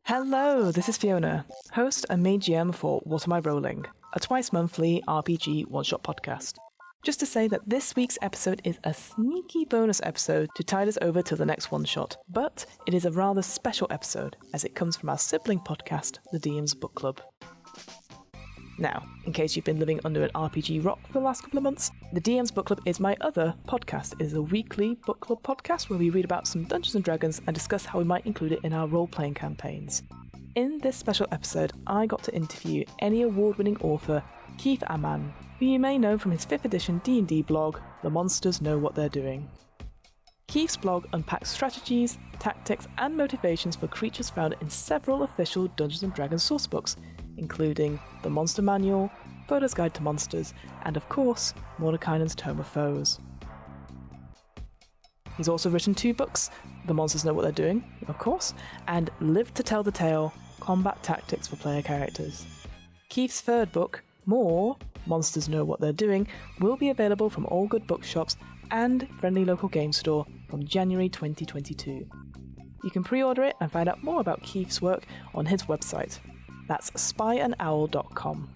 Hello, this is Fiona, host and main GM for What Am I Rolling, a twice-monthly RPG one-shot podcast. Just to say that this week's episode is a sneaky bonus episode to tide us over to the next one-shot, but it is a rather special episode as it comes from our sibling podcast, the DM's Book Club. Now, in case you've been living under an RPG rock for the last couple of months, the DM's Book Club is my other podcast. It is a weekly book club podcast where we read about some Dungeons & Dragons and discuss how we might include it in our role-playing campaigns. In this special episode, I got to interview ENnie award-winning author Keith Ammann, who you may know from his 5th edition D&D blog, The Monsters Know What They're Doing. Keith's blog unpacks strategies, tactics, and motivations for creatures found in several official Dungeons & Dragons sourcebooks, including The Monster Manual, Volo's Guide to Monsters, and of course, Mordenkainen's Tome of Foes. He's also written 2 books, The Monsters Know What They're Doing, of course, and Live to Tell the Tale, Combat Tactics for Player Characters. Keith's 3rd book, More, Monsters Know What They're Doing, will be available from all good bookshops and friendly local game store from January 2022. You can pre-order it and find out more about Keith's work on his website. That's spyandowl.com.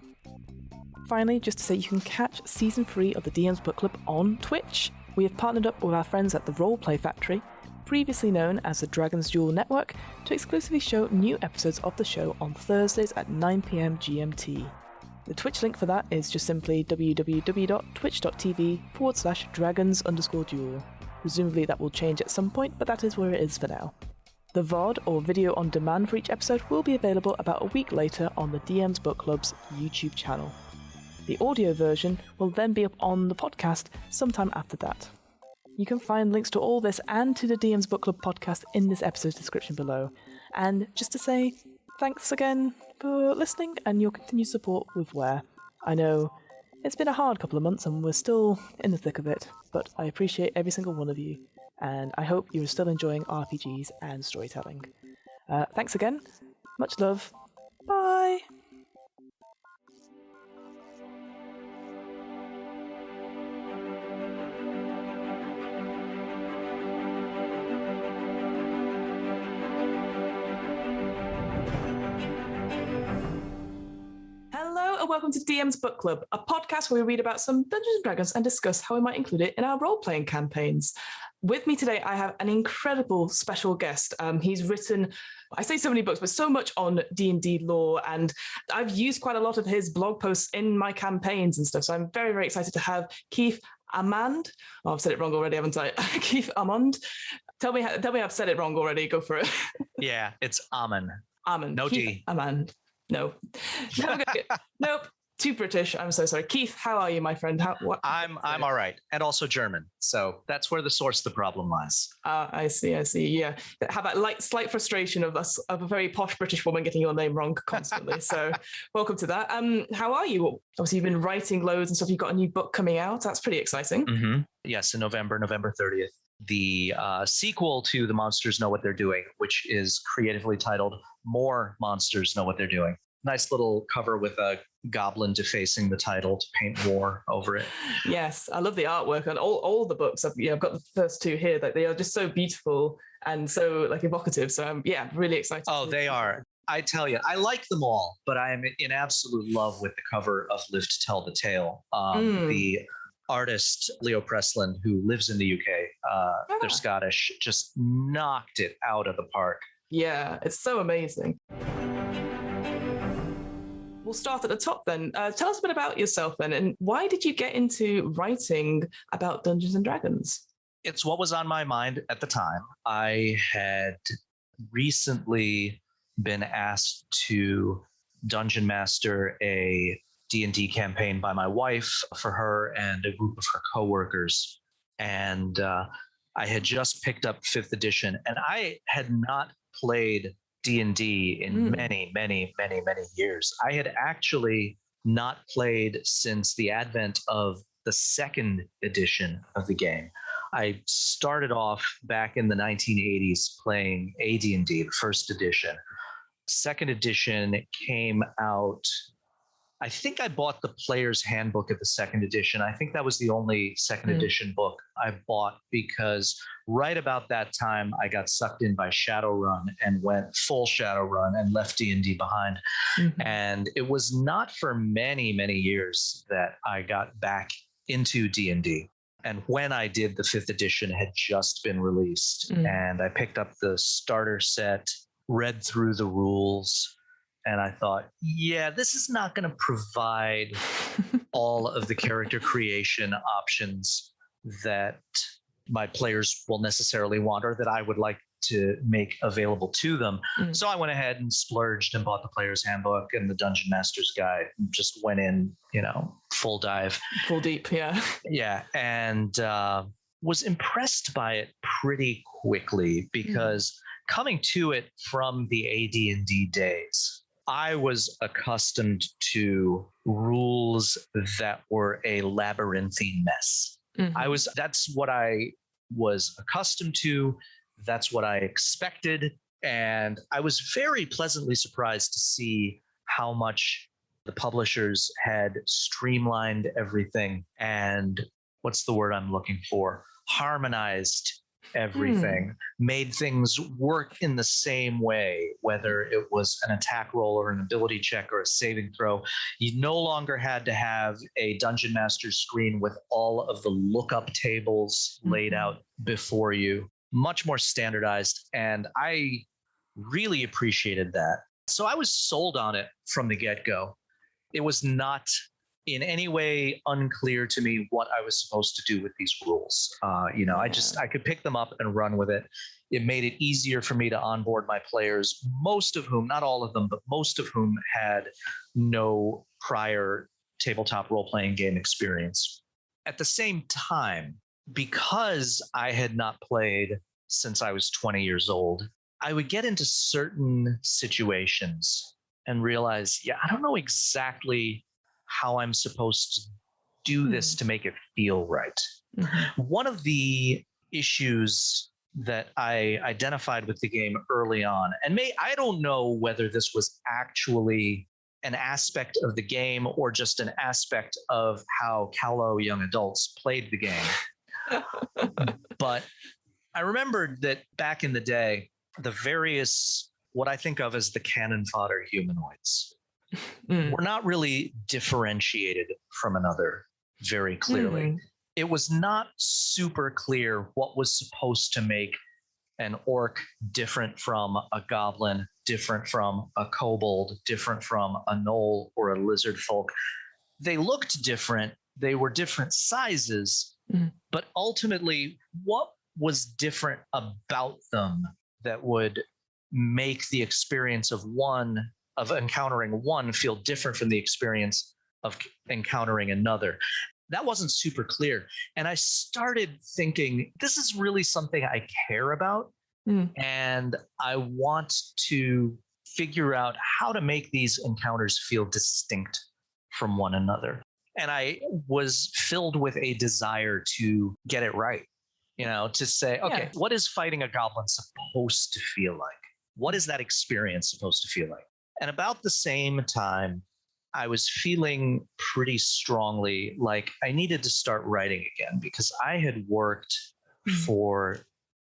Finally, just to say you can catch Season 3 of the DM's Book Club on Twitch. We have partnered up with our friends at the Roleplay Factory, previously known as the Dragon's Duel Network, to exclusively show new episodes of the show on Thursdays at 9 PM GMT. The Twitch link for that is just simply www.twitch.tv/dragons_duel. Presumably that will change at some point, but that is where it is for now. The VOD, or video on demand for each episode, will be available about a week later on the DM's Book Club's YouTube channel. The audio version will then be up on the podcast sometime after that. You can find links to all this and to the DM's Book Club podcast in this episode's description below. And just to say, thanks again for listening and your continued support with Where. I know it's been a hard couple of months and we're still in the thick of it, but I appreciate every single one of you, and I hope you're still enjoying RPGs and storytelling. Thanks again, much love, bye! Hello and welcome to DM's Book Club, a podcast where we read about some Dungeons & Dragons and discuss how we might include it in our role-playing campaigns. With me today, I have an incredible special guest. He's written, I say so many books, but so much on D&D lore, and I've used quite a lot of his blog posts in my campaigns and stuff, so I'm very, very excited to have Keith Ammann. Oh, I've said it wrong already, haven't I? Keith Ammann. Tell me I've said it wrong already. Go for it. Yeah, it's Ammann. Ammann. No Keith D. Ammann. No. Nope. Too British. I'm so sorry. Keith, how are you, my friend? I'm all right, and also German. So that's where the source of the problem lies. I see. Yeah. Have that slight frustration of a very posh British woman getting your name wrong constantly. So welcome to that. How are you? Obviously, you've been writing loads and stuff. You've got a new book coming out. That's pretty exciting. Mm-hmm. Yes, in November 30th. The sequel to The Monsters Know What They're Doing, which is creatively titled More Monsters Know What They're Doing. Nice little cover with a goblin defacing the title to paint war over it. Yes, I love the artwork and all the books. I've got the first 2 here. That they are just so beautiful and so evocative. So I'm really excited. Oh, they are. I tell you, I like them all, but I am in absolute love with the cover of Live to Tell the Tale. The artist Leo Preslin, who lives in the UK, they're Scottish, just knocked it out of the park. Yeah, it's so amazing. We'll start at the top then. Tell us a bit about yourself then, and why did you get into writing about Dungeons & Dragons? It's what was on my mind at the time. I had recently been asked to dungeon master a D&D campaign by my wife for her and a group of her coworkers. And I had just picked up 5th edition, and I had not played D&D in many years. I had actually not played since the advent of the 2nd edition of the game. I started off back in the 1980s playing AD&D, the 1st edition. 2nd edition came out, I think I bought the Player's Handbook of the second edition. I think that was the only second edition book I bought, because right about that time I got sucked in by Shadowrun and went full Shadowrun and left D&D behind. And it was not for many, many years that I got back into D&D. And when I did, the 5th edition had just been released, and I picked up the starter set, read through the rules, and I thought, yeah, this is not going to provide all of the character creation options that my players will necessarily want, or that I would like to make available to them. So I went ahead and splurged and bought the Player's Handbook and the Dungeon Master's Guide, and just went in, full dive. Full deep, yeah. Yeah, and was impressed by it pretty quickly, because coming to it from the AD&D days, I was accustomed to rules that were a labyrinthine mess. That's what I was accustomed to. That's what I expected. And I was very pleasantly surprised to see how much the publishers had streamlined everything and, what's the word I'm looking for? Harmonized everything, made things work in the same way, whether it was an attack roll or an ability check or a saving throw. You no longer had to have a Dungeon Master screen with all of the lookup tables laid out before you. Much more standardized, and I really appreciated that. So I was sold on it from the get-go. It was not in any way unclear to me what I was supposed to do with these rules. I could pick them up and run with it. It made it easier for me to onboard my players, most of whom, not all of them, but most of whom had no prior tabletop role-playing game experience. At the same time, because I had not played since I was 20 years old, I would get into certain situations and realize, I don't know exactly how I'm supposed to do this to make it feel right. One of the issues that I identified with the game early on, and I don't know whether this was actually an aspect of the game or just an aspect of how callow young adults played the game. But I remembered that back in the day, the various, what I think of as the cannon fodder humanoids, were not really differentiated from another very clearly. It was not super clear what was supposed to make an orc different from a goblin, different from a kobold, different from a gnoll or a lizard folk. They looked different. They were different sizes, but ultimately, what was different about them that would make the experience of encountering one feel different from the experience of encountering another? That wasn't super clear. And I started thinking, this is really something I care about. And I want to figure out how to make these encounters feel distinct from one another. And I was filled with a desire to get it right, to say, okay, what is fighting a goblin supposed to feel like? What is that experience supposed to feel like? And about the same time, I was feeling pretty strongly like I needed to start writing again, because I had worked for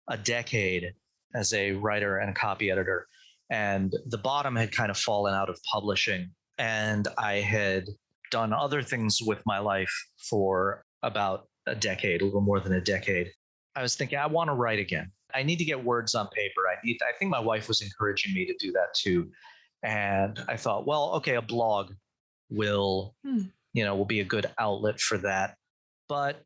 a decade as a writer and a copy editor, and the bottom had kind of fallen out of publishing. And I had done other things with my life for about a decade, a little more than a decade. I was thinking, I want to write again. I need to get words on paper. I think my wife was encouraging me to do that too. And I thought, well, okay, a blog will be a good outlet for that. But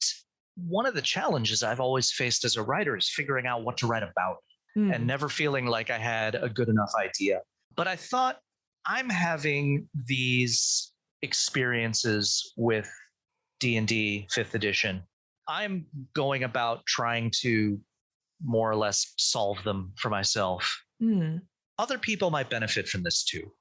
one of the challenges I've always faced as a writer is figuring out what to write about and never feeling like I had a good enough idea. But I thought, I'm having these experiences with D&D 5th edition. I'm going about trying to more or less solve them for myself. Other people might benefit from this too.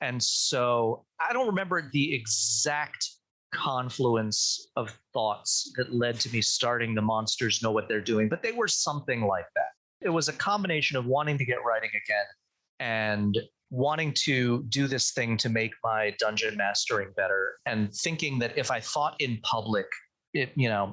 And so I don't remember the exact confluence of thoughts that led to me starting The Monsters Know What They're Doing, but they were something like that. It was a combination of wanting to get writing again and wanting to do this thing to make my dungeon mastering better and thinking that if I fought in public,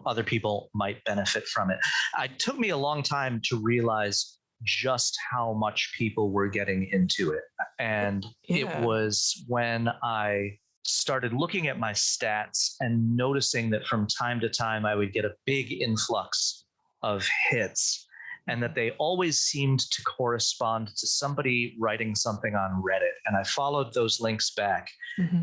other people might benefit from it. It took me a long time to realize just how much people were getting into it. And it was when I started looking at my stats and noticing that from time to time I would get a big influx of hits, and that they always seemed to correspond to somebody writing something on Reddit. And I followed those links back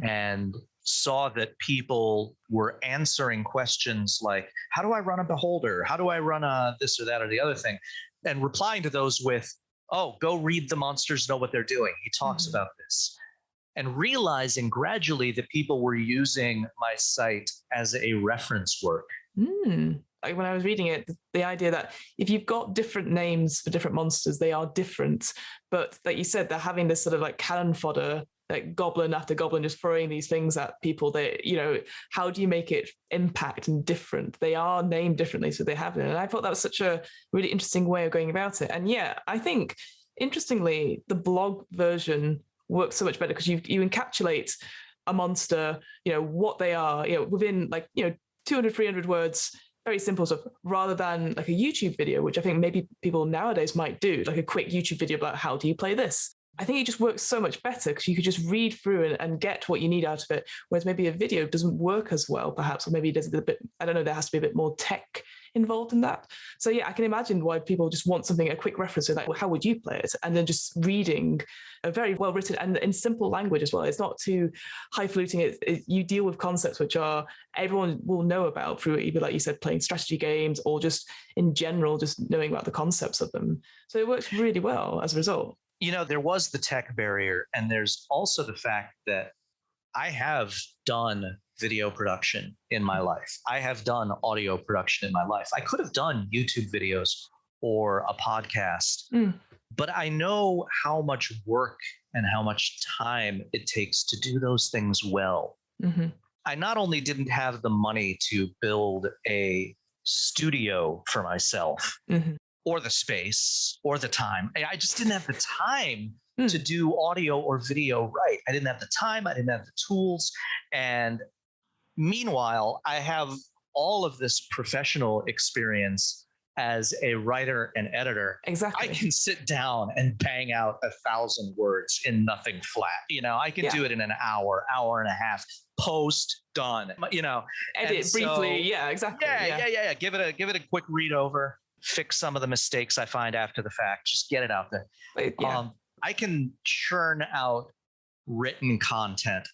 and saw that people were answering questions like, how do I run a beholder? How do I run a this or that or the other thing? And replying to those with, oh, go read The Monsters Know What They're Doing. He talks about this. And realizing gradually that people were using my site as a reference work. Like when I was reading it, the idea that if you've got different names for different monsters, they are different. But like you said, they're having this sort of like cannon fodder, like goblin after goblin, just throwing these things at people. How do you make it impact and different? They are named differently, so they have it. And I thought that was such a really interesting way of going about it. And yeah, I think, interestingly, the blog version works so much better because you encapsulate a monster, what they are, within 200, 300 words, very simple stuff, rather than like a YouTube video, which I think maybe people nowadays might do, like a quick YouTube video about how do you play this. I think it just works so much better because you could just read through and get what you need out of it. Whereas maybe a video doesn't work as well, perhaps, or maybe there's a bit, I don't know, there has to be a bit more tech involved in that. So yeah, I can imagine why people just want something, a quick reference to, like, well, how would you play it? And then just reading a very well written and in simple language as well. It's not too highfalutin. You deal with concepts which are everyone will know about through either, like you said, playing strategy games or just in general, just knowing about the concepts of them. So it works really well as a result. There was the tech barrier, and there's also the fact that I have done video production in my life. I have done audio production in my life. I could have done YouTube videos or a podcast, but I know how much work and how much time it takes to do those things well. I not only didn't have the money to build a studio for myself, or the space or the time. I just didn't have the time to do audio or video right. I didn't have the time. I didn't have the tools. And meanwhile, I have all of this professional experience as a writer and editor. Exactly. I can sit down and bang out 1,000 words in nothing flat. I can do it in an hour and a half. Post, done. Edit briefly. Yeah, exactly. Yeah. Give it a quick read over. Fix some of the mistakes I find after the fact. Just get it out there. I can churn out written content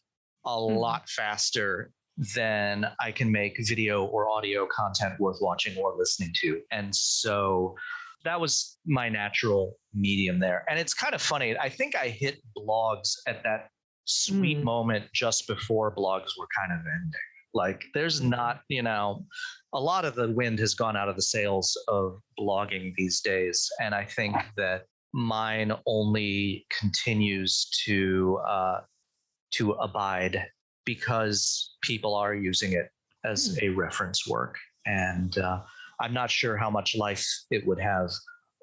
a lot faster than I can make video or audio content worth watching or listening to. And so that was my natural medium there. And it's kind of funny. I think I hit blogs at that sweet moment just before blogs were kind of ending. Like there's not, a lot of the wind has gone out of the sails of blogging these days. And I think that mine only continues to abide because people are using it as a reference work. And I'm not sure how much life it would have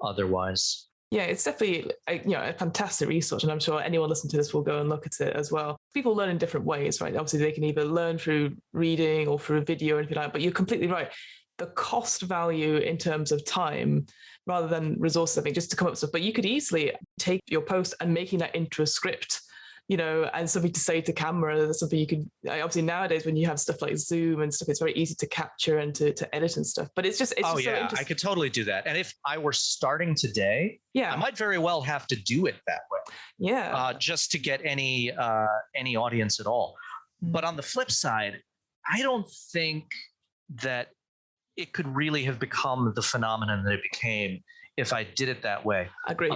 otherwise. Yeah, it's definitely a fantastic resource, and I'm sure anyone listening to this will go and look at it as well. People learn in different ways, right? Obviously, they can either learn through reading or through a video or anything like that, but you're completely right. The cost value in terms of time rather than resources, I think, just to come up with stuff. But you could easily take your post and making that into a script, and something to say to camera, something you could, obviously nowadays when you have stuff like Zoom and stuff, it's very easy to capture and to edit and stuff, but it's just so interesting. I could totally do that. And if I were starting today, I might very well have to do it that way. Just to get any audience at all. But on the flip side, I don't think that it could really have become the phenomenon that it became if I did it that way. Agreed.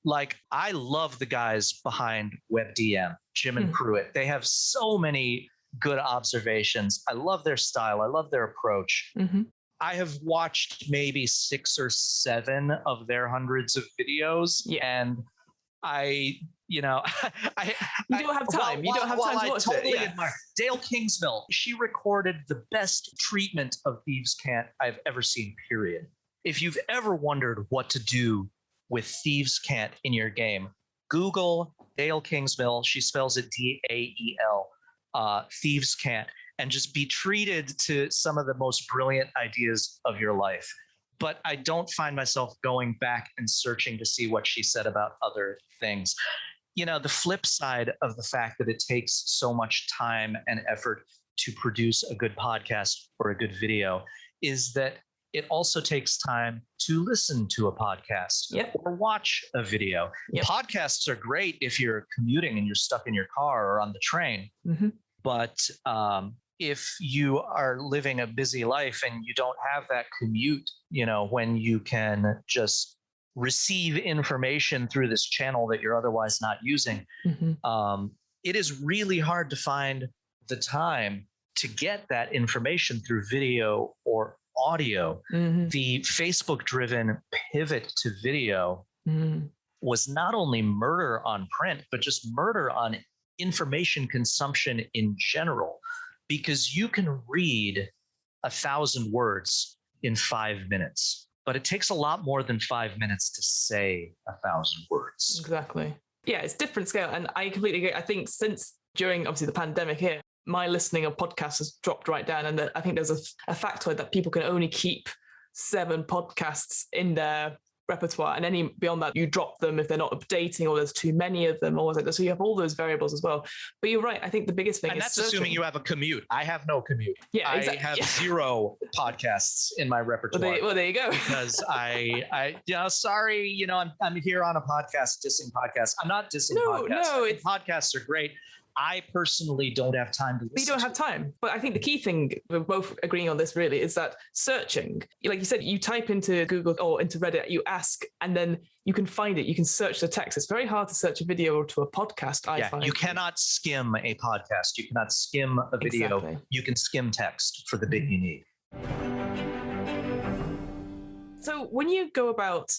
Like I love the guys behind WebDM, Jim and Pruitt. They have so many good observations. I love their style. I love their approach. I have watched maybe 6 or 7 of their hundreds of videos, and you don't have time. You don't have time to watch it. I totally it. admire Dale Kingsmill. She recorded the best treatment of Thieves' Cant I've ever seen, period. If you've ever wondered what to do with Thieves' Cant in your game, Google Dale Kingsmill. She spells it Dael. Thieves Can't, and just be treated to some of the most brilliant ideas of your life. But I don't find myself going back and searching to see what she said about other things. The flip side of the fact that it takes so much time and effort to produce a good podcast or a good video is that it also takes time to listen to a podcast or watch a video. Podcasts are great if you're commuting and you're stuck in your car or on the train. But if you are living a busy life and you don't have that commute, when you can just receive information through this channel that you're otherwise not using, it is really hard to find the time to get that information through video or audio. The Facebook-driven pivot to video was not only murder on print, but just murder on information consumption in general, because you can read 1,000 words in 5 minutes, but it takes a lot more than 5 minutes to say 1,000 words. Exactly. Yeah, it's different scale. And I completely agree. I think since during obviously the pandemic here, my listening of podcasts has dropped right down. And I think there's a factoid that people can only keep 7 podcasts in their repertoire, and any beyond that you drop them if they're not updating or there's too many of them or like that. So you have all those variables as well. But you're right, I think the biggest thing and is that's searching. Assuming you have a commute. I have no commute. I have 0 podcasts in my repertoire. Well, there you go. Because sorry, I'm here on a podcast dissing podcasts. I'm not dissing podcasts. Podcasts are great. I personally don't have time to listen. You don't have time. But I think the key thing, we're both agreeing on this really, is that searching, like you said, you type into Google or into Reddit, you ask, and then you can find it. You can search the text. It's very hard to search a video or to a podcast, I find. You cannot skim a podcast. You cannot skim a video. Exactly. You can skim text for the bit you need. So when you go about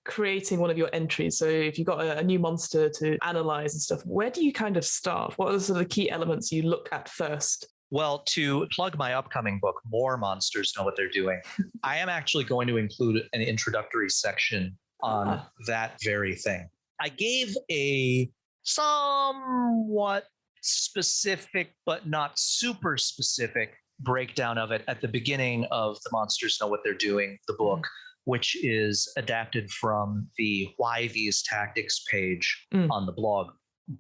creating one of your entries, so if you've got a new monster to analyze and stuff, where do you kind of start? What are sort of the key elements you look at first? Well, to plug my upcoming book, More Monsters Know What They're Doing, I am actually going to include an introductory section on that very thing. I gave a somewhat specific, but not super specific breakdown of it at the beginning of The Monsters Know What They're Doing, the book, which is adapted from the Why These Tactics page on the blog.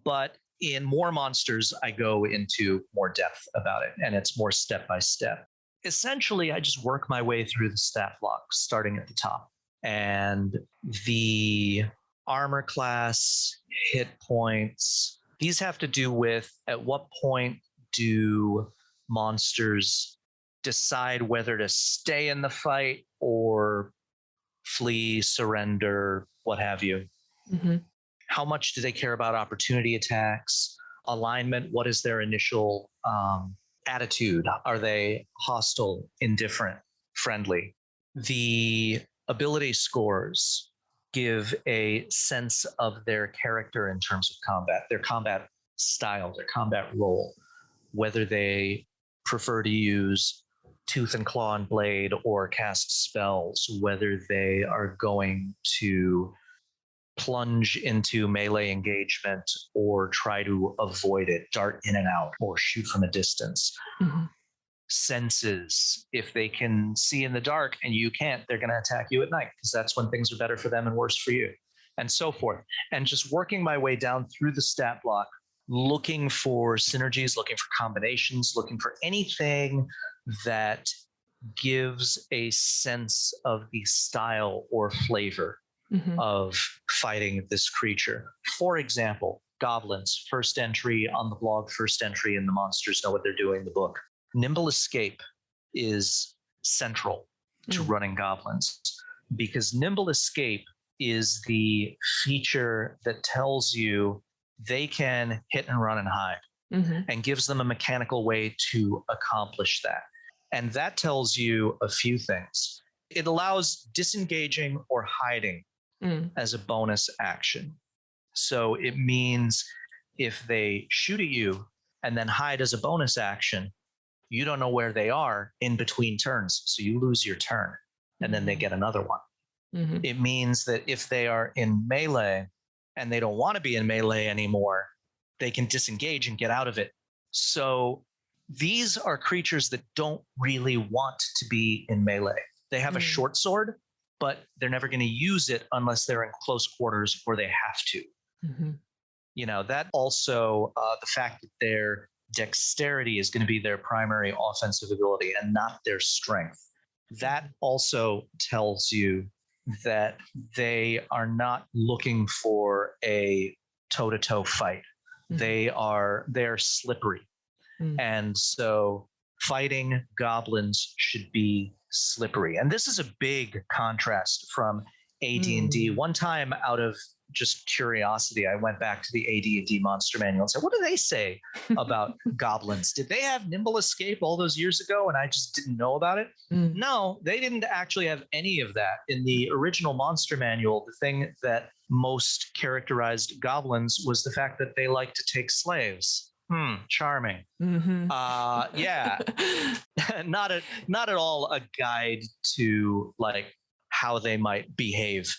But in More Monsters, I go into more depth about it, and it's more step by step. Essentially, I just work my way through the stat block, starting at the top. And the armor class, hit points, these have to do with at what point do monsters decide whether to stay in the fight or flee, surrender, what have you. How much do they care about opportunity attacks? Alignment, what is their initial attitude? Are they hostile, indifferent, friendly? The ability scores give a sense of their character in terms of combat, their combat style, their combat role, whether they prefer to use tooth and claw and blade or cast spells, whether they are going to plunge into melee engagement or try to avoid it, dart in and out, or shoot from a distance. Senses, if they can see in the dark and you can't, they're going to attack you at night because that's when things are better for them and worse for you, and so forth. And just working my way down through the stat block, looking for synergies, looking for combinations, looking for anything that gives a sense of the style or flavor of fighting this creature. For example, goblins, first entry on the blog, first entry in The Monsters Know What They're Doing, the book. Nimble escape is central to running goblins, because nimble escape is the feature that tells you they can hit and run and hide, and gives them a mechanical way to accomplish that. And that tells you a few things. It allows disengaging or hiding as a bonus action. So it means if they shoot at you and then hide as a bonus action, you don't know where they are in between turns. So you lose your turn and then they get another one. It means that if they are in melee and they don't want to be in melee anymore, they can disengage and get out of it. So these are creatures that don't really want to be in melee. They have a short sword, but they're never going to use it unless they're in close quarters or they have to. That also, the fact that their dexterity is going to be their primary offensive ability and not their strength. That also tells you that they are not looking for a toe-to-toe fight. They're slippery. And so fighting goblins should be slippery. And this is a big contrast from AD&D. One time, out of just curiosity, I went back to the AD&D monster manual and said, what do they say about goblins? Did they have nimble escape all those years ago and I just didn't know about it? No, they didn't actually have any of that. In the original monster manual, the thing that most characterized goblins was the fact that they like to take slaves. Charming. Yeah. Not at all a guide to like how they might behave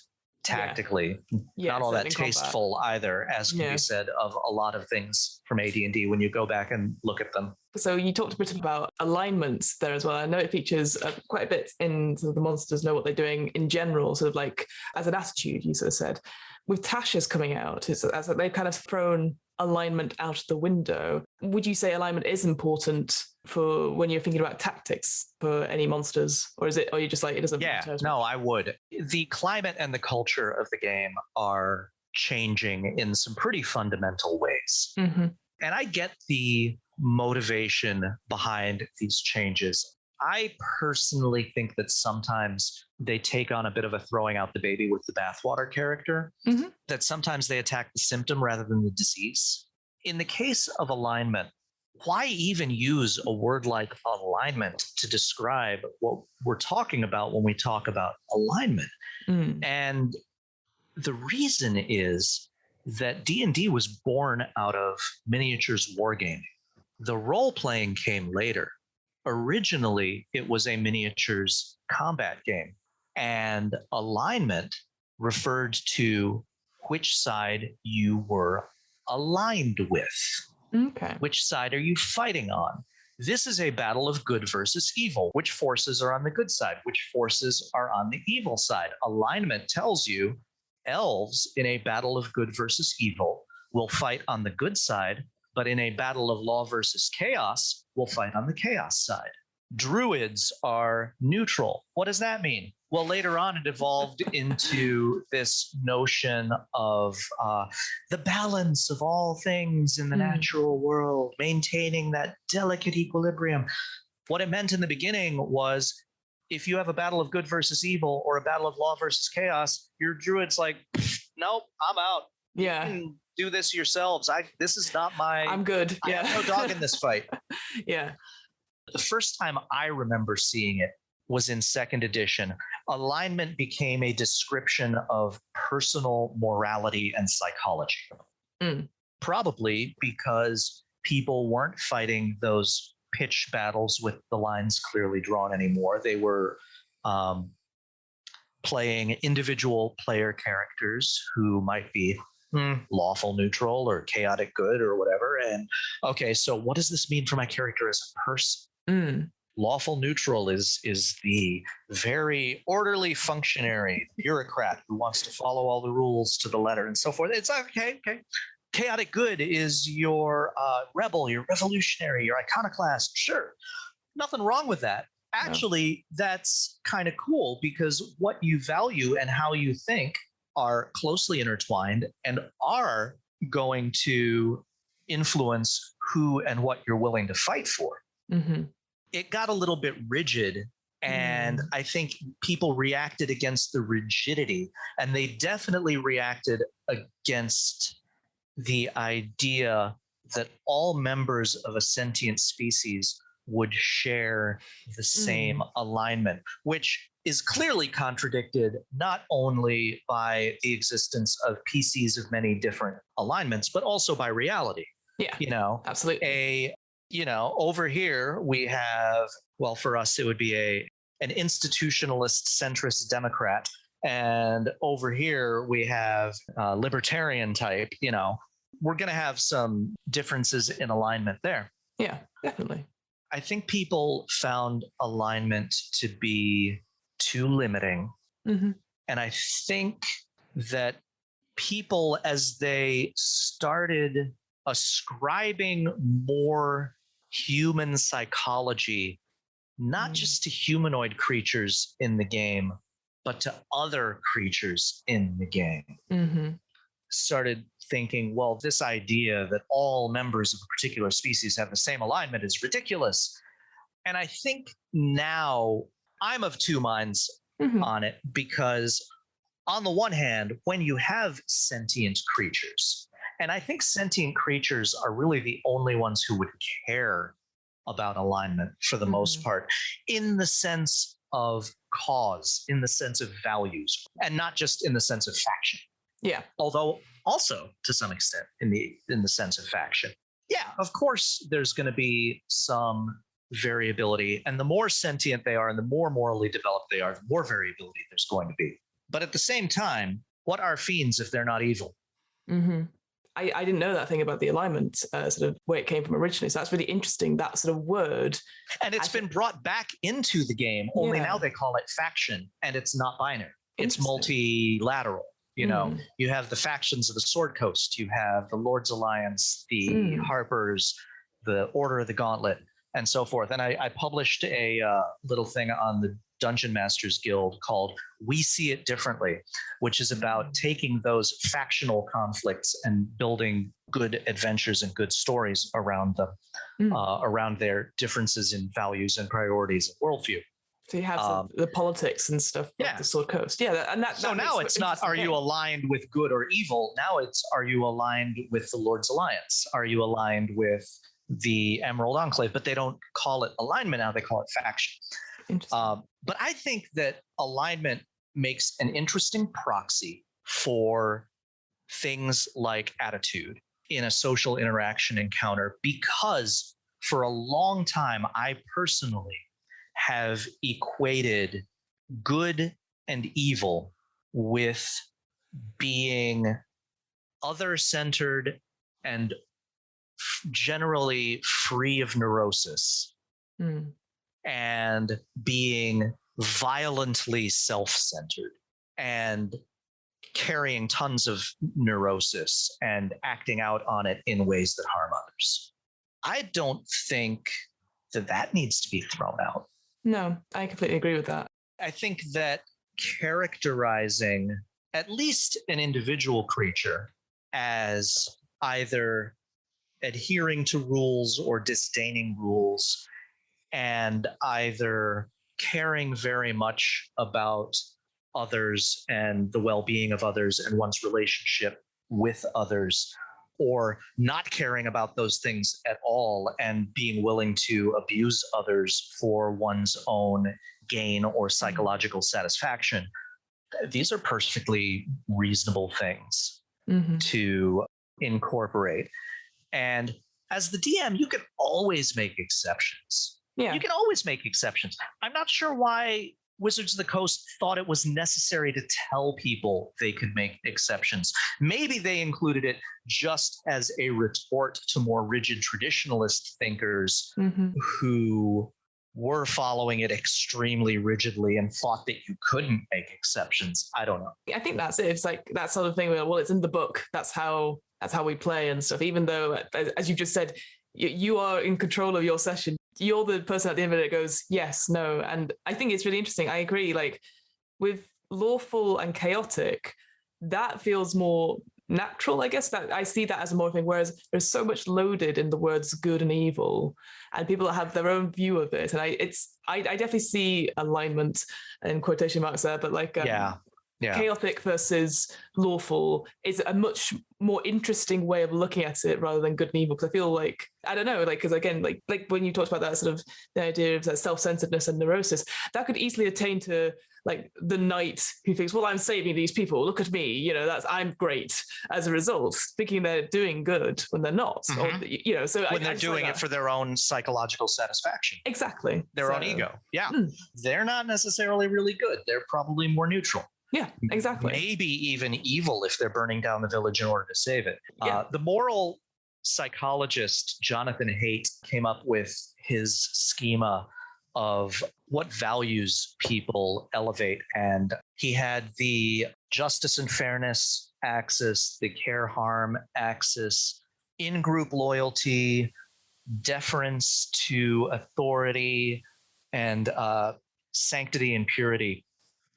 tactically. Not all that tasteful either, as can be said of a lot of things from AD&D when you go back and look at them. So you talked a bit about alignments there as well. I know it features quite a bit in sort of the monsters know what they're doing in general, sort of like as an attitude, you sort of said. With Tasha's coming out, as they've kind of thrown alignment out the window. Would you say alignment is important for when you're thinking about tactics for any monsters, or are you just like, it doesn't matter? No, I would. The climate and the culture of the game are changing in some pretty fundamental ways. And I get the motivation behind these changes. I personally think that sometimes they take on a bit of a throwing out the baby with the bathwater character, that sometimes they attack the symptom rather than the disease. In the case of alignment, why even use a word like alignment to describe what we're talking about when we talk about alignment? And the reason is that D&D was born out of miniatures wargaming. The role-playing came later. Originally, it was a miniatures combat game, and alignment referred to which side you were aligned with. Which side are you fighting on? This is a battle of good versus evil. Which forces are on the good side? Which forces are on the evil side? Alignment tells you elves in a battle of good versus evil will fight on the good side, but in a battle of law versus chaos, will fight on the chaos side. Druids are neutral. What does that mean? Well, later on, it evolved into this notion of the balance of all things in the natural world, maintaining that delicate equilibrium. What it meant in the beginning was if you have a battle of good versus evil or a battle of law versus chaos, your druid's like, nope, I'm out. Yeah. You can do this yourselves. This is not my... I'm good. I have no dog in this fight. Yeah. The first time I remember seeing it was in second edition. Alignment became a description of personal morality and psychology. Probably because people weren't fighting those pitched battles with the lines clearly drawn anymore. They were playing individual player characters who might be lawful neutral or chaotic good or whatever. And okay, so what does this mean for my character as a person? Lawful neutral is the very orderly functionary bureaucrat who wants to follow all the rules to the letter and so forth. It's okay. Chaotic good is your rebel, your revolutionary, your iconoclast. Sure, nothing wrong with that. Actually, that's kind of cool because what you value and how you think are closely intertwined and are going to influence who and what you're willing to fight for. It got a little bit rigid, and I think people reacted against the rigidity, and they definitely reacted against the idea that all members of a sentient species would share the same alignment, which is clearly contradicted not only by the existence of PCs of many different alignments, but also by reality. Yeah, absolutely. Over here we have, well, for us, it would be an institutionalist centrist Democrat And over here, we have libertarian type, we're going to have some differences in alignment there. Yeah, definitely. I think people found alignment to be too limiting. Mm-hmm. And I think that people, as they started ascribing more human psychology, not just to humanoid creatures in the game, but to other creatures in the game, started thinking, well, this idea that all members of a particular species have the same alignment is ridiculous. And I think now I'm of two minds on it, because on the one hand, when you have sentient creatures, and I think sentient creatures are really the only ones who would care about alignment for the most part, in the sense of cause, in the sense of values, and not just in the sense of faction. Yeah. Although also to some extent in the sense of faction. Yeah, of course there's going to be some variability, and the more sentient they are and the more morally developed they are, the more variability there's going to be. But at the same time, what are fiends if they're not evil? I didn't know that thing about the alignment, sort of where it came from originally. So that's really interesting, that sort of word. And it's been brought back into the game, only now they call it faction, and it's not binary. It's multilateral. You have the factions of the Sword Coast, you have the Lord's Alliance, the Harpers, the Order of the Gauntlet, and so forth. And I published a little thing on the Dungeon Masters Guild called We See It Differently, which is about taking those factional conflicts and building good adventures and good stories around them, around their differences in values and priorities and worldview. So you have the politics and stuff, like the Sword Coast. Yeah, and so now it's not, are you aligned with good or evil? Now it's, are you aligned with the Lord's Alliance? Are you aligned with the Emerald Enclave? But they don't call it alignment now, they call it faction. But I think that alignment makes an interesting proxy for things like attitude in a social interaction encounter, because for a long time, I personally have equated good and evil with being other-centered and generally free of neurosis, and being violently self-centered and carrying tons of neurosis and acting out on it in ways that harm others. I don't think that needs to be thrown out. No, I completely agree with that. I think that characterizing at least an individual creature as either adhering to rules or disdaining rules, and either caring very much about others and the well-being of others and one's relationship with others, or not caring about those things at all and being willing to abuse others for one's own gain or psychological satisfaction. These are perfectly reasonable things to incorporate. And as the DM, you can always make exceptions. Yeah. You can always make exceptions. I'm not sure why Wizards of the Coast thought it was necessary to tell people they could make exceptions. Maybe they included it just as a retort to more rigid traditionalist thinkers who were following it extremely rigidly and thought that you couldn't make exceptions. I don't know. I think that's it. It's like that sort of thing where, well, it's in the book. That's how we play and stuff. Even though, as you just said, you are in control of your session. You're the person at the end of it that goes, yes, no. And I think it's really interesting. I agree. Like with lawful and chaotic, that feels more natural, I guess. That I see that as a more thing, whereas there's so much loaded in the words good and evil, and people have their own view of it. And I definitely see alignment in quotation marks there, but like chaotic versus lawful is a much more interesting way of looking at it rather than good and evil. Because I feel like, I don't know, like, because again, like when you talked about that sort of the idea of that self-centeredness and neurosis, that could easily attain to like the knight who thinks, well, I'm saving these people, look at me, I'm great as a result, thinking they're doing good when they're not. Or, so when they're doing it for their own psychological satisfaction. Exactly. Their own ego. Yeah. They're not necessarily really good. They're probably more neutral. Yeah, exactly. Maybe even evil if they're burning down the village in order to save it. Yeah. The moral psychologist Jonathan Haidt came up with his schema of what values people elevate. And he had the justice and fairness axis, the care harm axis, in-group loyalty, deference to authority, and sanctity and purity,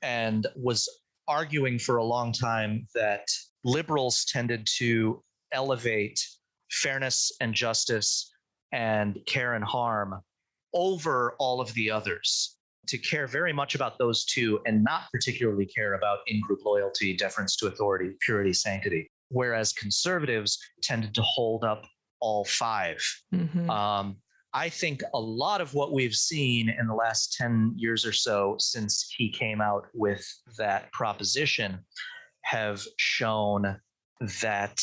and was arguing for a long time that liberals tended to elevate fairness and justice and care and harm over all of the others, to care very much about those two and not particularly care about in-group loyalty, deference to authority, purity, sanctity, whereas conservatives tended to hold up all five. I think a lot of what we've seen in the last 10 years or so since he came out with that proposition have shown that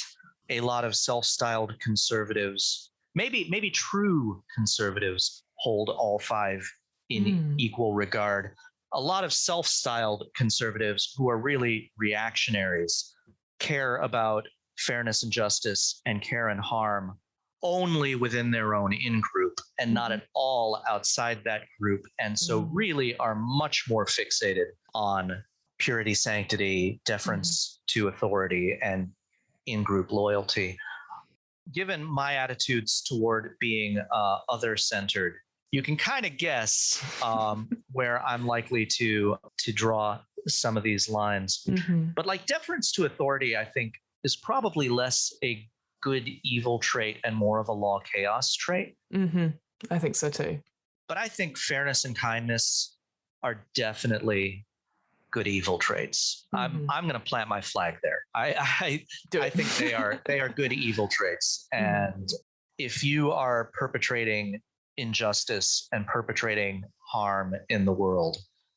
a lot of self-styled conservatives, maybe true conservatives, hold all five in equal regard. A lot of self-styled conservatives who are really reactionaries care about fairness and justice and care and harm only within their own in-group and not at all outside that group. And so really are much more fixated on purity, sanctity, deference to authority, and in-group loyalty. Given my attitudes toward being other-centered, you can kind of guess where I'm likely to draw some of these lines. But like deference to authority, I think, is probably less a good evil trait and more of a law chaos trait. I think so too. But I think fairness and kindness are definitely good evil traits. I'm going to plant my flag there. I think they are good evil traits. And if you are perpetrating injustice and perpetrating harm in the world,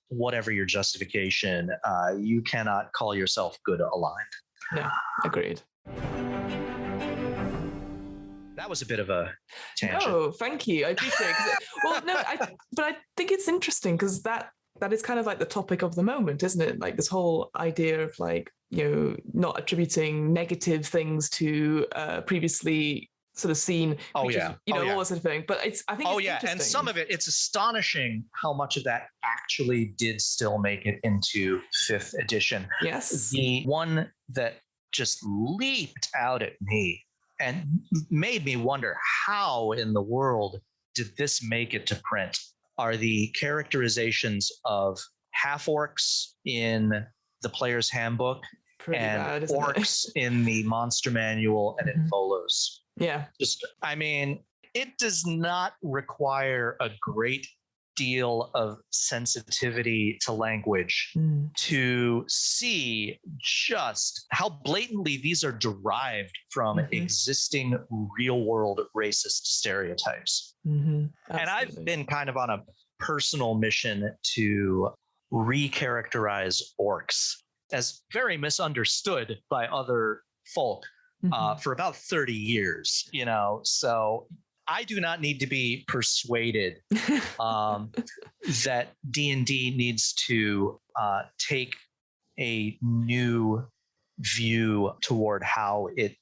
whatever your justification, you cannot call yourself good aligned. Yeah, agreed. That was a bit of a tangent. Oh, thank you. I appreciate it. But I think it's interesting because that is kind of like the topic of the moment, isn't it? Like this whole idea of like, not attributing negative things to previously sort of seen. All that sort of thing. But I think it's interesting. And some of it's astonishing how much of that actually did still make it into 5th edition. Yes. The one that just leaped out at me and made me wonder how in the world did this make it to print are the characterizations of half-orcs in the player's handbook and orcs in the monster manual and in Volos. Yeah. It does not require a great deal of sensitivity to language to see just how blatantly these are derived from existing real world racist stereotypes. And I've been kind of on a personal mission to recharacterize orcs as very misunderstood by other folk for about 30 years, so I do not need to be persuaded that D&D needs to take a new view toward how it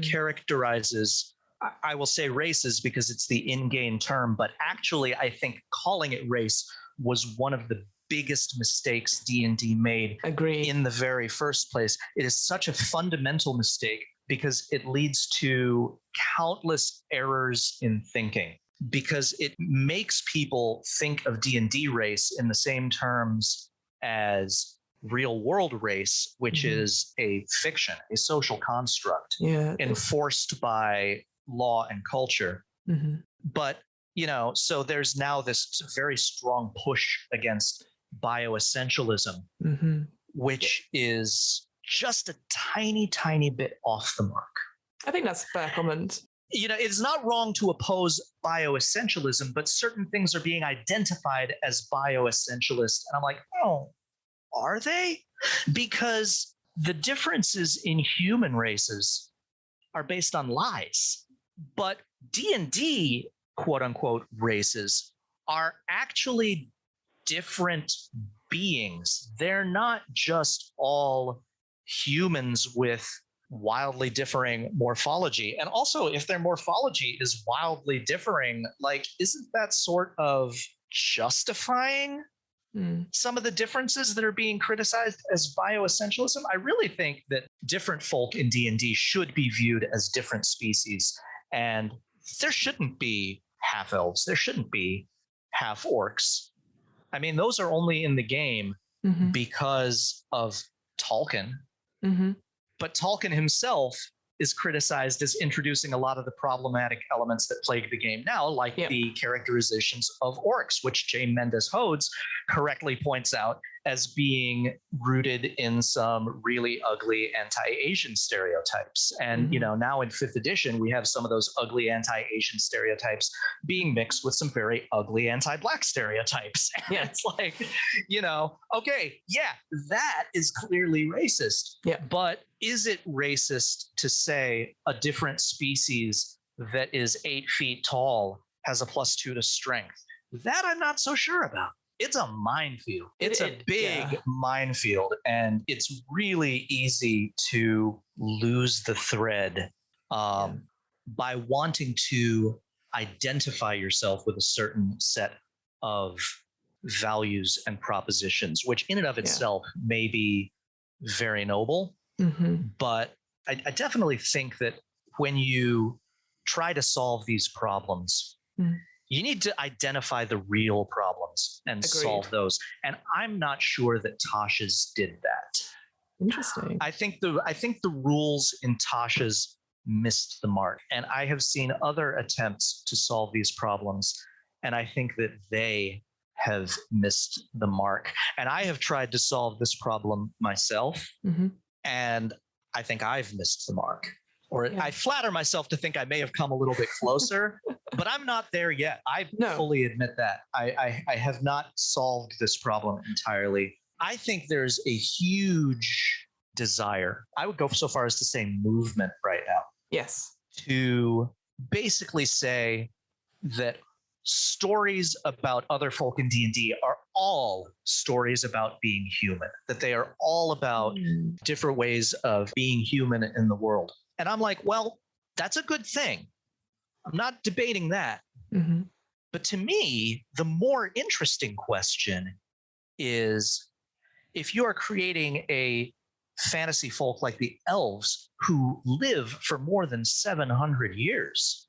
characterizes, I will say races because it's the in-game term, but actually I think calling it race was one of the biggest mistakes D&D made in the very first place. It is such a fundamental mistake because it leads to countless errors in thinking, because it makes people think of D&D race in the same terms as real world race, which is a fiction, a social construct enforced by law and culture. But, so there's now this very strong push against bioessentialism, which is just a tiny, tiny bit off the mark. I think that's a fair comment. It's not wrong to oppose bioessentialism, but certain things are being identified as bioessentialist. And I'm like, oh, are they? Because the differences in human races are based on lies. But D&D, quote unquote, races are actually different beings. They're not just all humans with wildly differing morphology. And also, if their morphology is wildly differing, like, isn't that sort of justifying some of the differences that are being criticized as bioessentialism? I really think that different folk in D&D should be viewed as different species, and there shouldn't be half elves, there shouldn't be half orcs. I mean, those are only in the game because of Tolkien. But Tolkien himself is criticized as introducing a lot of the problematic elements that plague the game now, like the characterizations of orcs, which Jane Mendes Hodes correctly points out as being rooted in some really ugly anti-Asian stereotypes. And, now in 5th edition, we have some of those ugly anti-Asian stereotypes being mixed with some very ugly anti-Black stereotypes. And it's like, okay, that is clearly racist. But is it racist to say a different species that is 8 feet tall has a +2 to strength? That I'm not so sure about. It's a minefield. It's a big minefield, and it's really easy to lose the thread by wanting to identify yourself with a certain set of values and propositions, which in and of itself may be very noble. But I definitely think that when you try to solve these problems, you need to identify the real problems and solve those. And I'm not sure that Tasha's did that. Interesting. I think the rules in Tasha's missed the mark. And I have seen other attempts to solve these problems, and I think that they have missed the mark. And I have tried to solve this problem myself, and I think I've missed the mark. Or I flatter myself to think I may have come a little bit closer, but I'm not there yet. I fully admit that. I have not solved this problem entirely. I think there's a huge desire, I would go so far as to say movement right now. Yes. To basically say that stories about other folk in D&D are all stories about being human, that they are all about different ways of being human in the world. And I'm like, well, that's a good thing. I'm not debating that. But to me, the more interesting question is, if you are creating a fantasy folk like the elves who live for more than 700 years,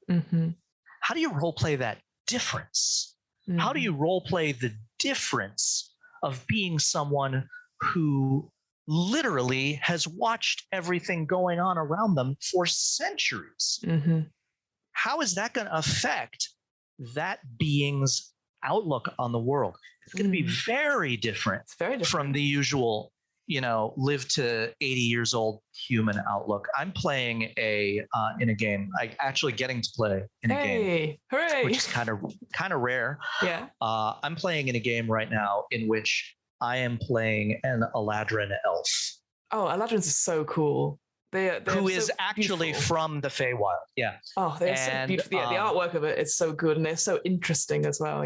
how do you role play that difference? How do you role play the difference of being someone who literally has watched everything going on around them for centuries? How is that going to affect that being's outlook on the world? It's going to be very different, from the usual, live to 80 years old human outlook. I'm playing in a game. I actually getting to play in a game, which is kind of rare. I'm playing in a game right now in which I am playing an Eladrin elf. Oh, Eladrins is so cool. Who is actually from the Feywild. Oh, they're so beautiful. The artwork of it is so good, and they're so interesting as well.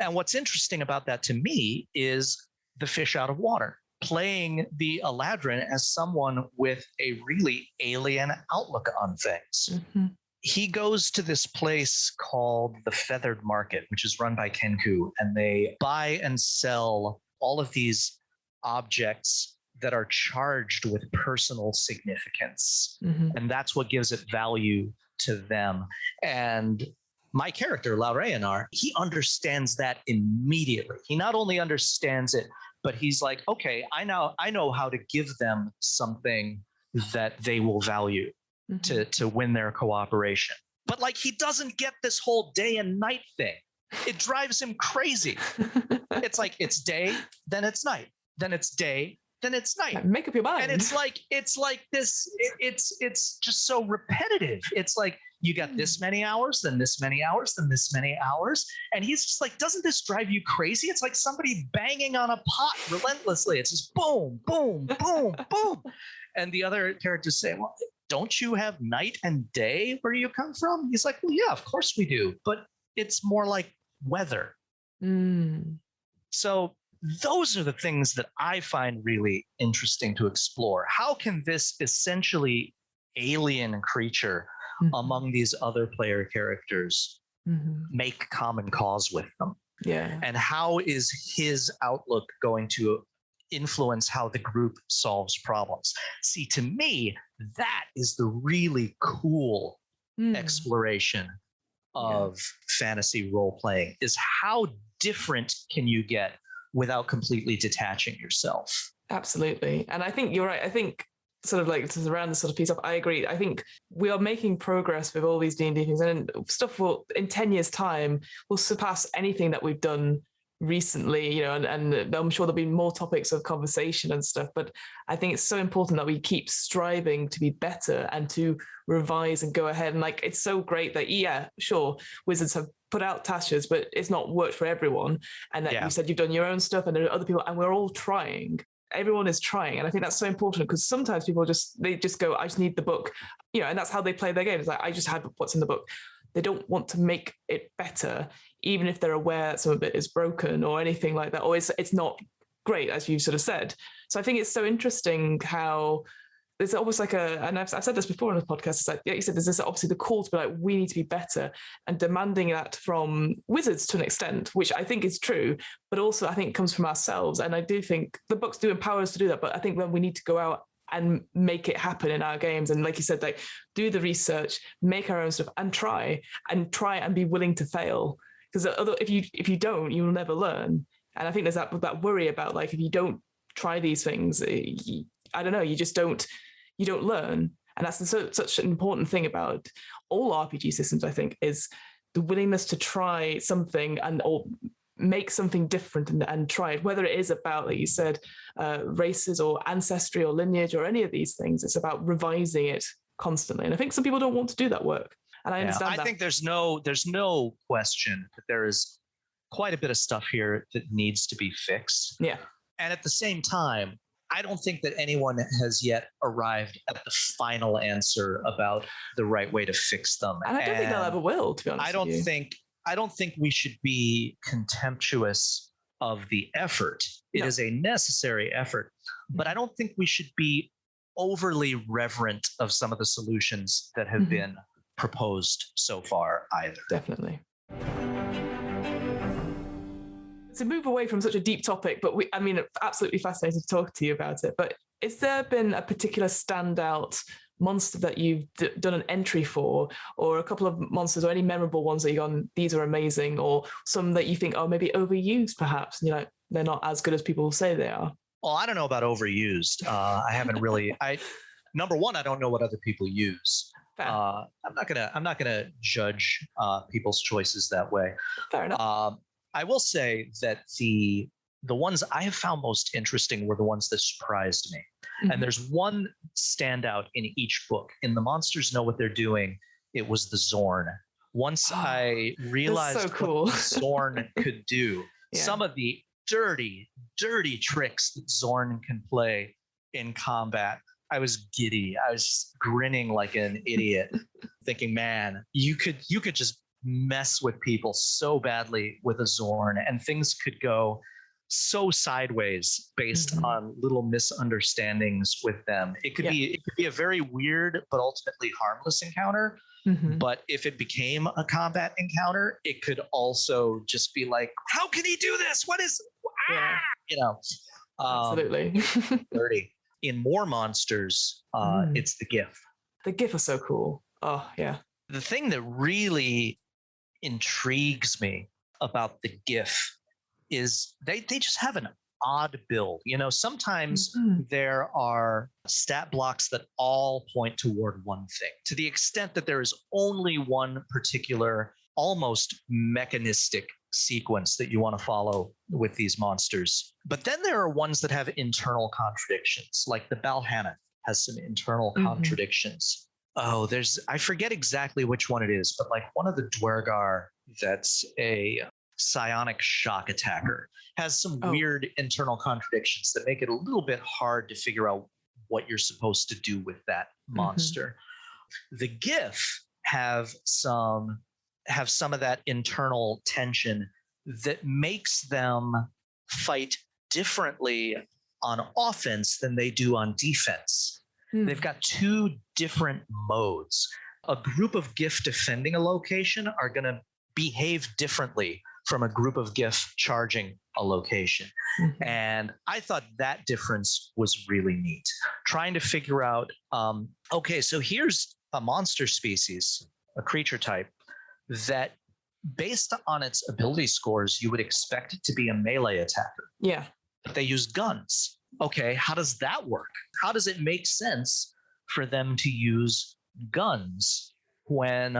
And what's interesting about that to me is the fish out of water, playing the Eladrin as someone with a really alien outlook on things. He goes to this place called the Feathered Market, which is run by Kenku, and they buy and sell all of these objects that are charged with personal significance. And that's what gives it value to them. And my character, Laureanar, he understands that immediately. He not only understands it, but he's like, okay, I know how to give them something that they will value to win their cooperation. But like, he doesn't get this whole day and night thing. It drives him crazy. It's like, it's day, then it's night, then it's day, then it's night. Make up your mind. And it's like this, it's just so repetitive. It's like, you got this many hours, then this many hours, then this many hours. And he's just like, doesn't this drive you crazy? It's like somebody banging on a pot relentlessly. It's just boom, boom, boom, boom. And the other characters say, well, don't you have night and day where you come from? He's like, well, yeah, of course we do. But it's more like weather. So those are the things that I find really interesting to explore. How can this essentially alien creature among these other player characters make common cause with them? Yeah. And how is his outlook going to influence how the group solves problems? See, to me, that is the really cool exploration of fantasy role playing, is how different can you get without completely detaching yourself? Absolutely. And I think you're right. I think sort of like to round this sort of piece up, I agree. I think we are making progress with all these D&D things, and stuff will, in 10 years' time, will surpass anything that we've done recently, you know, and I'm sure there'll be more topics of conversation and stuff. But I think it's so important that we keep striving to be better and to revise and go ahead. And like, it's so great that, yeah, sure, Wizards have put out Tasha's, but it's not worked for everyone. And that you said you've done your own stuff, and there are other people, and we're all trying. Everyone is trying. And I think that's so important, because sometimes people they just go, I just need the book, you know, and that's how they play their games. Like, I just have what's in the book. They don't want to make it better, even if they're aware that some of it is broken or anything like that, or it's not great, as you sort of said. So I think it's so interesting how there's almost like and I've said this before on the podcast, it's like, you said, there's this obviously the call to be like, we need to be better, and demanding that from Wizards to an extent, which I think is true, but also I think it comes from ourselves. And I do think the books do empower us to do that, but I think then we need to go out and make it happen in our games. And like you said, like, do the research, make our own stuff, and try and be willing to fail. Because if you don't, you will never learn. And I think there's that worry about, like, if you don't try these things, I don't know, you don't learn. And that's such an important thing about all RPG systems, I think, is the willingness to try something or make something different and try it, whether it is about, like you said, races or ancestry or lineage or any of these things. It's about revising it constantly. And I think some people don't want to do that work. And I understand that. I think there's no question that there is quite a bit of stuff here that needs to be fixed. Yeah. And at the same time, I don't think that anyone has yet arrived at the final answer about the right way to fix them. And I don't think they'll ever will, to be honest. I don't think we should be contemptuous of the effort. It is a necessary effort, but I don't think we should be overly reverent of some of the solutions that have been proposed so far either. Definitely. To move away from such a deep topic, but absolutely fascinating to talk to you about it. But has there been a particular standout monster that you've done an entry for, or a couple of monsters, or any memorable ones that you've gone, these are amazing, or some that you think are maybe overused perhaps, and you're like, they're not as good as people say they are? Well, I don't know about overused. I haven't really. Number one, I don't know what other people use. I'm not gonna judge people's choices that way. Fair enough. I will say that the ones I have found most interesting were the ones that surprised me. And there's one standout in each book. In The Monsters Know What They're Doing, it was the Zorn. Once I realized what the Zorn could do, some of the dirty tricks that Zorn can play in combat, I was giddy. I was just grinning like an idiot, thinking, man, you could just mess with people so badly with a Zorn, and things could go so sideways based on little misunderstandings with them. It could be a very weird but ultimately harmless encounter. But if it became a combat encounter, it could also just be like, how can he do this? What is absolutely dirty. In More Monsters, it's the GIF. The GIF are so cool. Oh yeah. The thing that really intrigues me about the GIF is they just have an odd build. You know, sometimes there are stat blocks that all point toward one thing, to the extent that there is only one particular, almost mechanistic sequence that you want to follow with these monsters. But then there are ones that have internal contradictions, like the Balhannoth has some internal contradictions. Oh, I forget exactly which one it is, but like one of the Dwergar that's a psionic shock attacker has some weird internal contradictions that make it a little bit hard to figure out what you're supposed to do with that monster. The GIF have some of that internal tension that makes them fight differently on offense than they do on defense. They've got two different modes. A group of GIF defending a location are going to behave differently from a group of GIF charging a location. And I thought that difference was really neat. Trying to figure out, okay, so here's a monster species, a creature type, that based on its ability scores, you would expect it to be a melee attacker. Yeah. But they use guns. Okay, how does that work? How does it make sense for them to use guns when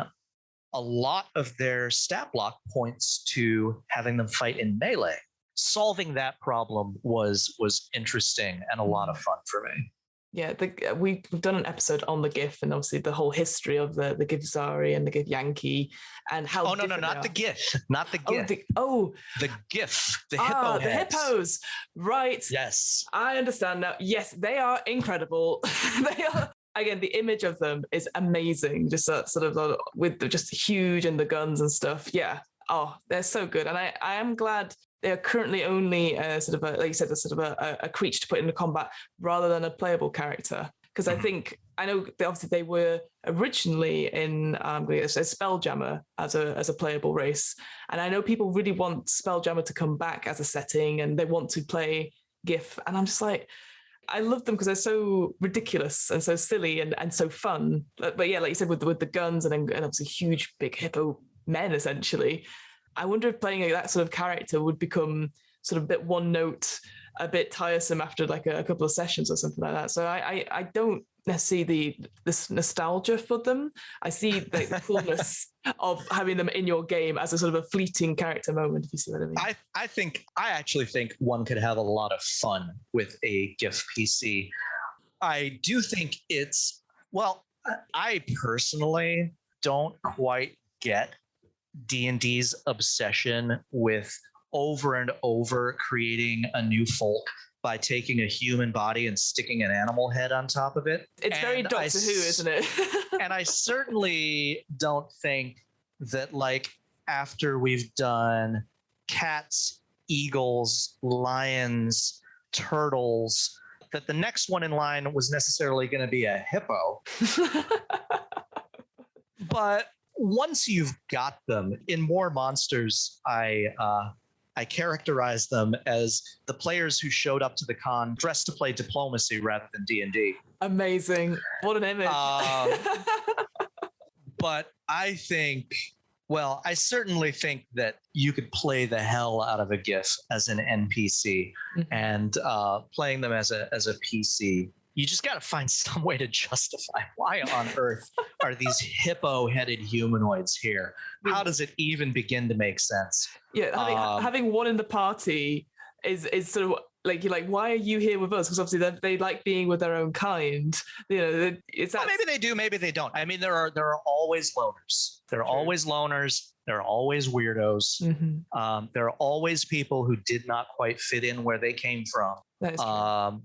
a lot of their stat block points to having them fight in melee? Solving that problem was interesting and a lot of fun for me. Yeah, we've done an episode on the GIF and obviously the whole history of the GIF-Zari and the GIF-Yankee and how. Oh, no, not the GIF, not the GIF. The GIF, the hippo heads. The hippos, right? Yes, I understand now. Yes, they are incredible. They are. Again, the image of them is amazing. Just sort of with just huge and the guns and stuff. Yeah. Oh, they're so good, and I am glad they are currently only sort of like you said, a creature to put into combat rather than a playable character. Because I know obviously they were originally in as Spelljammer as a playable race, and I know people really want Spelljammer to come back as a setting, and they want to play GIF, and I'm just like, I love them because they're so ridiculous and so silly and so fun. But yeah, like you said, with the guns and obviously huge big hippo men essentially. I wonder if playing that sort of character would become sort of a bit one note, a bit tiresome after like a couple of sessions or something like that. So I don't necessarily this nostalgia for them. I see the coolness of having them in your game as a sort of a fleeting character moment, if you see what I mean. I actually think one could have a lot of fun with a GIF PC. I do think I personally don't quite get D&D's obsession with over and over creating a new folk by taking a human body and sticking an animal head on top of it. It's very Doctor Who, isn't it? And I certainly don't think that, like, after we've done cats, eagles, lions, turtles, that the next one in line was necessarily going to be a hippo. But once you've got them in More Monsters, I characterize them as the players who showed up to the con dressed to play diplomacy rather than D&D. Amazing. What an image. But I certainly think that you could play the hell out of a GIF as an NPC, and playing them as a PC. You just got to find some way to justify why on earth are these hippo-headed humanoids here? How does it even begin to make sense? Yeah, having one in the party is sort of like, you're like, why are you here with us? Because obviously they like being with their own kind. You know, it's that. Well, maybe they do, maybe they don't. I mean, there are always loners. There are always loners. There are always weirdos. There are always people who did not quite fit in where they came from. That is true.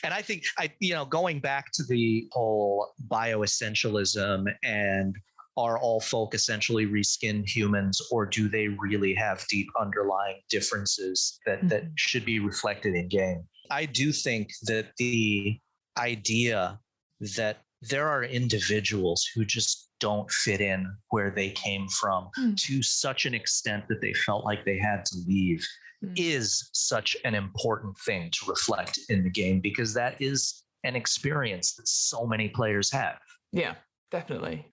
And I think going back to the whole bioessentialism and are all folk essentially reskinned humans, or do they really have deep underlying differences that should be reflected in game? I do think that the idea that there are individuals who just don't fit in where they came from to such an extent that they felt like they had to leave is such an important thing to reflect in the game, because that is an experience that so many players have. Yeah, definitely.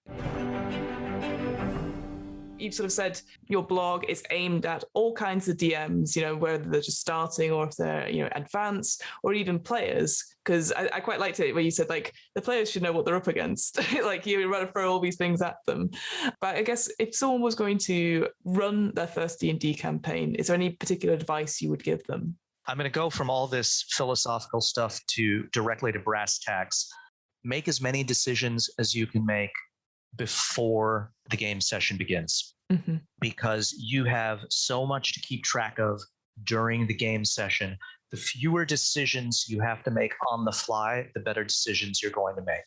You've sort of said your blog is aimed at all kinds of DMs, whether they're just starting or if they're, advanced or even players. Because I quite liked it where you said, like, the players should know what they're up against. Like, you want to throw all these things at them. But I guess if someone was going to run their first D&D campaign, is there any particular advice you would give them? I'm going to go from all this philosophical stuff directly to brass tacks. Make as many decisions as you can make before the game session begins, because you have so much to keep track of during the game session. The fewer decisions you have to make on the fly, the better decisions you're going to make.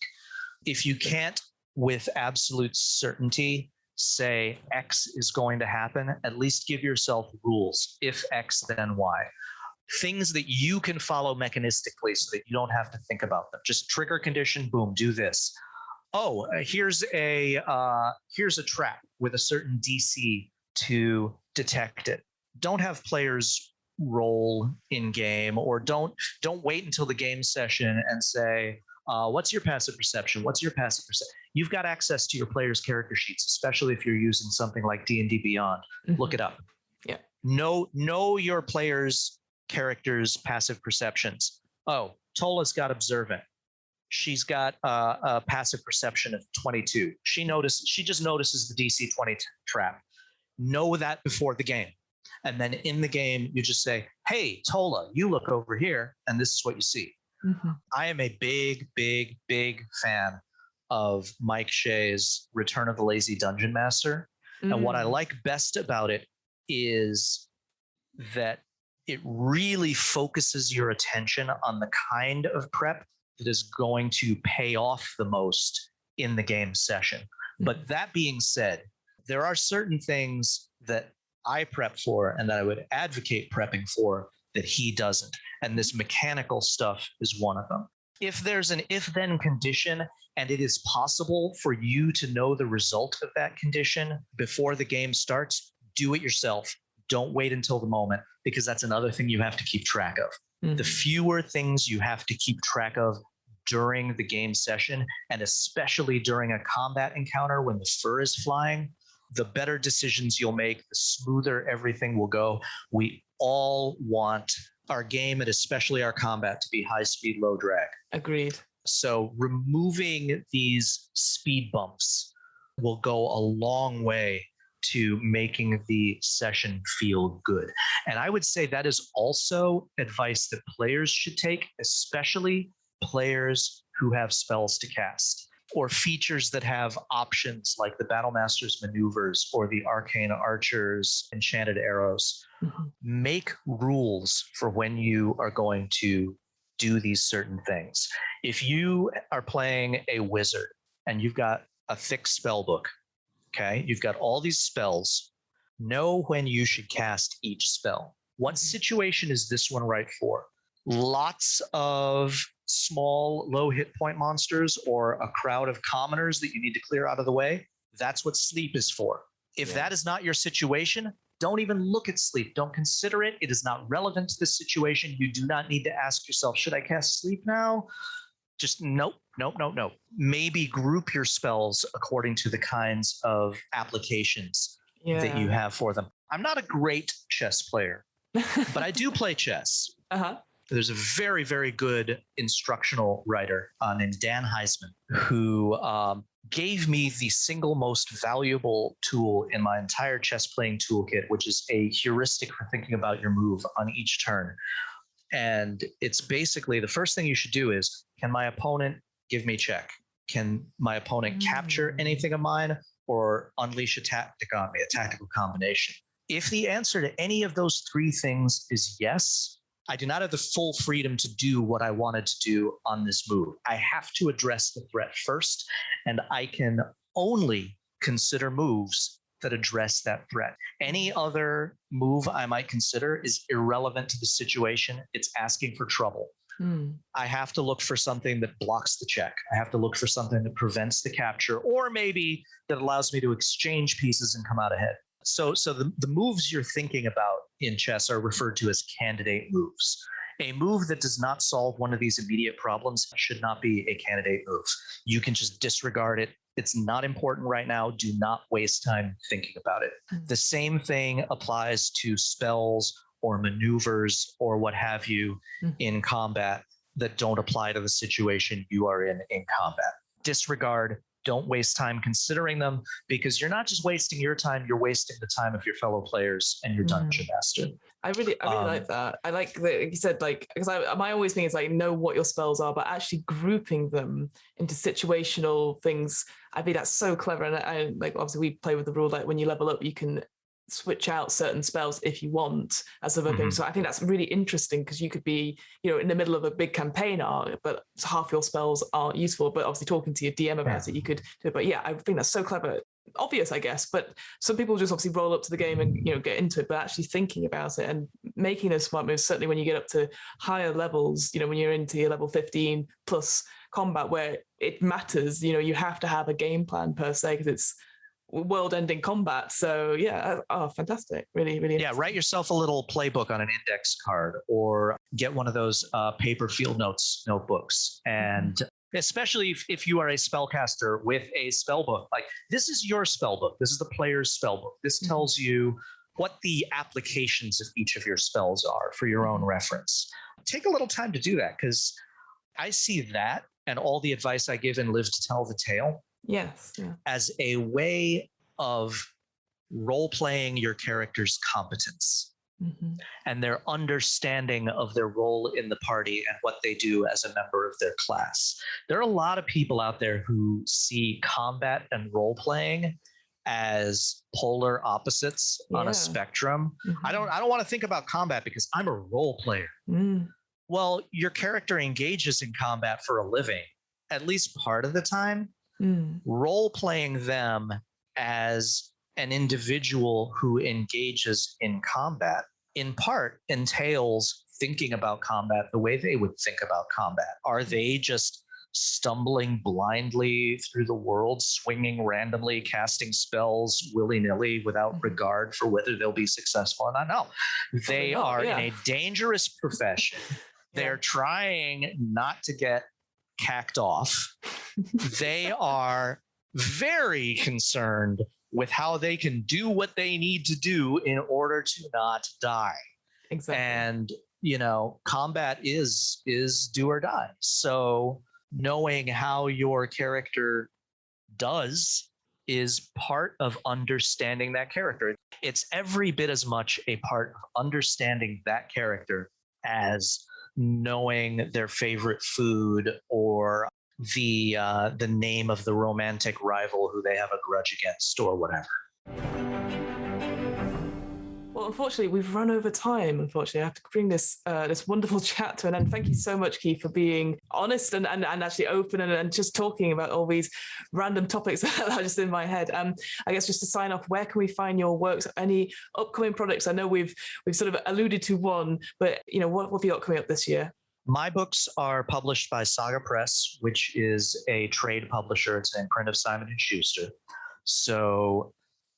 If you can't, with absolute certainty, say X is going to happen, at least give yourself rules. If X, then Y. things that you can follow mechanistically so that you don't have to think about them. Just trigger condition, boom, do this. Oh, here's a trap with a certain DC to detect it. Don't have players roll in game, or don't wait until the game session and say, what's your passive perception? What's your passive perception? You've got access to your players' character sheets, especially if you're using something like D&D Beyond. Mm-hmm. Look it up. Yeah. Know your players' characters' passive perceptions. Oh, Tola's got observant. She's got a passive perception of 22. She just notices the DC 20 trap. Know that before the game. And then in the game, you just say, hey, Tola, you look over here, and this is what you see. Mm-hmm. I am a big, big, big fan of Mike Shea's Return of the Lazy Dungeon Master. Mm. And what I like best about it is that it really focuses your attention on the kind of prep that is going to pay off the most in the game session. Mm-hmm. But that being said, there are certain things that I prep for and that I would advocate prepping for that he doesn't. And this mechanical stuff is one of them. If there's an if-then condition and it is possible for you to know the result of that condition before the game starts, do it yourself. Don't wait until the moment, because that's another thing you have to keep track of. Mm-hmm. The fewer things you have to keep track of during the game session, and especially during a combat encounter when the fur is flying, the better decisions you'll make, the smoother everything will go. We all want our game, and especially our combat, to be high speed, low drag. Agreed. So removing these speed bumps will go a long way to making the session feel good. And I would say that is also advice that players should take, especially players who have spells to cast, or features that have options like the Battlemaster's Maneuvers or the Arcane Archer's Enchanted Arrows. Mm-hmm. Make rules for when you are going to do these certain things. If you are playing a wizard and you've got a thick spell book, okay, you've got all these spells, know when you should cast each spell. What situation is this one right for? Lots of small, low hit point monsters or a crowd of commoners that you need to clear out of the way. That's what sleep is for. If that is not your situation, don't even look at sleep. Don't consider it. It is not relevant to this situation. You do not need to ask yourself, should I cast sleep now? Just nope. Maybe group your spells according to the kinds of applications that you have for them. I'm not a great chess player, but I do play chess. Uh-huh. There's a very, very good instructional writer named Dan Heisman who gave me the single most valuable tool in my entire chess playing toolkit, which is a heuristic for thinking about your move on each turn. And it's basically the first thing you should do is, can my opponent give me check? Can my opponent capture anything of mine or unleash a tactic on me, a tactical combination? If the answer to any of those three things is yes, I do not have the full freedom to do what I wanted to do on this move. I have to address the threat first, and I can only consider moves that address that threat. Any other move I might consider is irrelevant to the situation. It's asking for trouble. I have to look for something that blocks the check. I have to look for something that prevents the capture, or maybe that allows me to exchange pieces and come out ahead. So the moves you're thinking about in chess are referred to as candidate moves. A move that does not solve one of these immediate problems should not be a candidate move. You can just disregard it. It's not important right now. Do not waste time thinking about it. The same thing applies to spells or maneuvers or what have you in combat that don't apply to the situation you are in combat. Disregard. Don't waste time considering them, because you're not just wasting your time, you're wasting the time of your fellow players and your dungeon master. I really like that. I like that you said, like, because my always thing is like, know what your spells are, but actually grouping them into situational things. I think that's so clever. And I like, obviously we play with the rule that when you level up, you can switch out certain spells if you want as other things. So I think that's really interesting, because you could be, in the middle of a big campaign arc, but half your spells aren't useful. But obviously talking to your DM about it, you could do it. But yeah, I think that's so clever. obvious, I guess, but some people just obviously roll up to the game and get into it, but actually thinking about it and making those smart moves, certainly when you get up to higher levels, when you're into your level 15 plus combat, where it matters, you have to have a game plan per se, because it's world-ending combat. So yeah, fantastic. Really, really. Yeah, write yourself a little playbook on an index card, or get one of those paper field notes notebooks. And especially if you are a spellcaster with a spell book, like this is your spell book. This is the player's spell book. This tells you what the applications of each of your spells are for your own reference. Take a little time to do that, because I see that and all the advice I give in Live to Tell the Tale as a way of role-playing your character's competence and their understanding of their role in the party and what they do as a member of their class. There are a lot of people out there who see combat and role-playing as polar opposites on a spectrum. I don't want to think about combat because I'm a role player. Well, your character engages in combat for a living, at least part of the time. Role-playing them as an individual who engages in combat, in part, entails thinking about combat the way they would think about combat. Are they just stumbling blindly through the world, swinging randomly, casting spells willy-nilly without regard for whether they'll be successful or not? No, they are in a dangerous profession. They're trying not to get cacked off. They are very concerned with how they can do what they need to do in order to not die. Exactly. And, combat is do or die. So knowing how your character does is part of understanding that character. It's every bit as much a part of understanding that character as knowing their favorite food or the name of the romantic rival who they have a grudge against or whatever. Well, unfortunately, we've run over time. Unfortunately, I have to bring this wonderful chat to an end. Thank you so much, Keith, for being honest and actually open and just talking about all these random topics that are just in my head. I guess just to sign off, where can we find your works? Any upcoming projects? I know we've sort of alluded to one, but what have you got coming up this year? My books are published by Saga Press, which is a trade publisher. It's an imprint of Simon & Schuster. So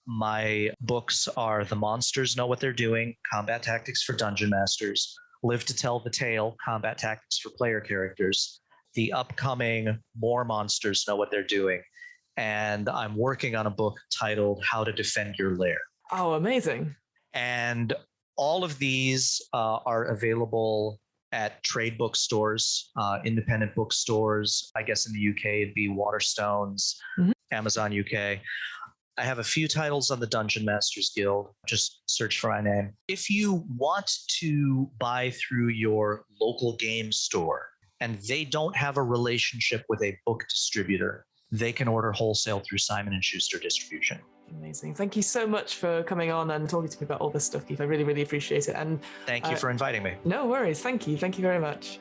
my books are The Monsters Know What They're Doing, Combat Tactics for Dungeon Masters, Live to Tell the Tale, Combat Tactics for Player Characters, the upcoming More Monsters Know What They're Doing, and I'm working on a book titled How to Defend Your Lair. Oh, amazing. And all of these are available at trade bookstores, independent bookstores. I guess in the UK, it'd be Waterstones, Amazon UK. I have a few titles on the Dungeon Masters Guild. Just search for my name. If you want to buy through your local game store and they don't have a relationship with a book distributor, they can order wholesale through Simon & Schuster distribution. Amazing. Thank you so much for coming on and talking to me about all this stuff, Keith. I really, really appreciate it. And thank you for inviting me. No worries. Thank you. Thank you very much.